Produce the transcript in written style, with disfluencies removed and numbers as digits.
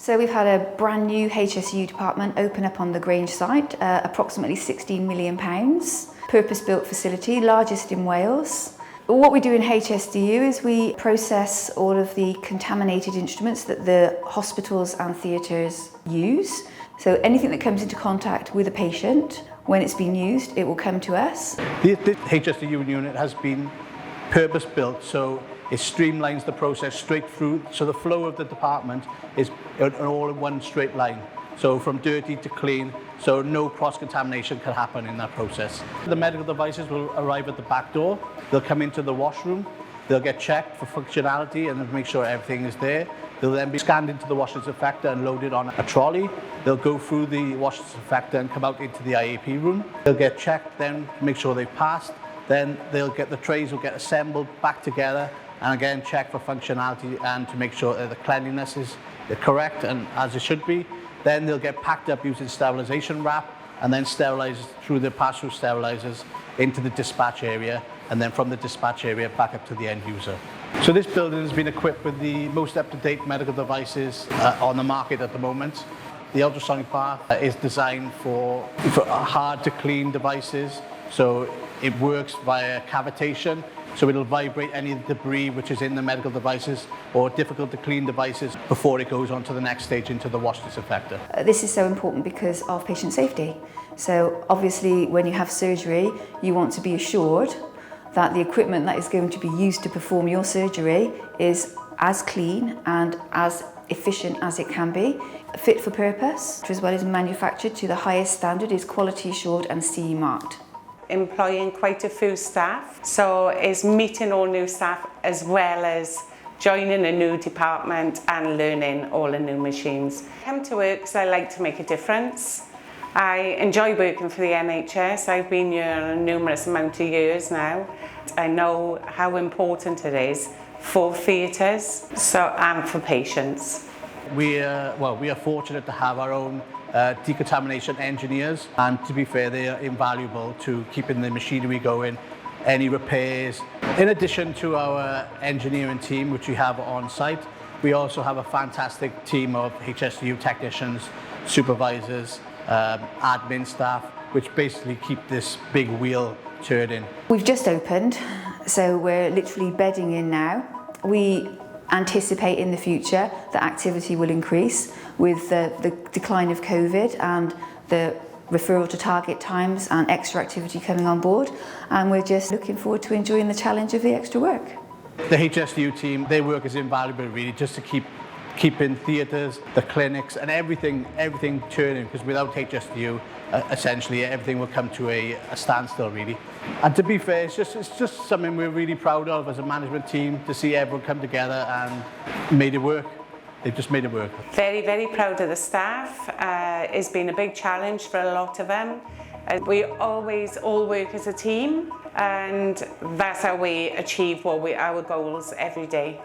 So we've had a brand new HSDU department open up on the Grange site, approximately £16 million, purpose-built facility, largest in Wales. What we do in HSDU is we process all of the contaminated instruments that the hospitals and theatres use. So anything that comes into contact with a patient, when it's been used, it will come to us. The HSDU unit has been purpose-built, so it streamlines the process straight through, so the flow of the department is all in one straight line. So from dirty to clean, so no cross-contamination can happen in that process. The medical devices will arrive at the back door. They'll come into the washroom. They'll get checked for functionality and make sure everything is there. They'll then be scanned into the wash disinfector and loaded on a trolley. They'll go through the wash disinfector and come out into the IAP room. They'll get checked then, make sure they've passed. Then the trays will get assembled back together and again check for functionality and to make sure that the cleanliness is correct and as it should be. Then they'll get packed up using sterilisation wrap and then sterilised through the pass-through sterilisers into the dispatch area, and then from the dispatch area back up to the end user. So this building has been equipped with the most up-to-date medical devices on the market at the moment. The ultrasonic bath is designed for hard-to-clean devices, so it works via cavitation. So it'll vibrate any debris which is in the medical devices or difficult to clean devices before it goes on to the next stage into the wash disinfector. This is so important because of patient safety. So obviously when you have surgery, you want to be assured that the equipment that is going to be used to perform your surgery is as clean and as efficient as it can be, fit for purpose, as well as manufactured to the highest standard, is quality assured and CE marked. Employing quite a few staff, so is meeting all new staff as well as joining a new department and learning all the new machines. I come to work because I like to make a difference. I enjoy working for the NHS. I've been here a numerous amount of years now. I know how important it is for theatres and for patients. We are fortunate to have our own decontamination engineers, and to be fair, they are invaluable to keeping the machinery going, any repairs. In addition to our engineering team, which we have on site, we also have a fantastic team of HSDU technicians, supervisors, admin staff, which basically keep this big wheel turning. We've just opened, so we're literally bedding in now. We anticipate in the future that activity will increase with the decline of COVID and the referral to target times and extra activity coming on board, and we're just looking forward to enjoying the challenge of the extra work. The HSDU team, their work is invaluable really, just to keeping theatres, the clinics and everything turning, because without HSDU essentially everything will come to a standstill really. And to be fair, it's just something we're really proud of as a management team, to see everyone come together and made it work. They've just made it work. Very, very proud of the staff. It's been a big challenge for a lot of them. We always all work as a team, and that's how we achieve our goals every day.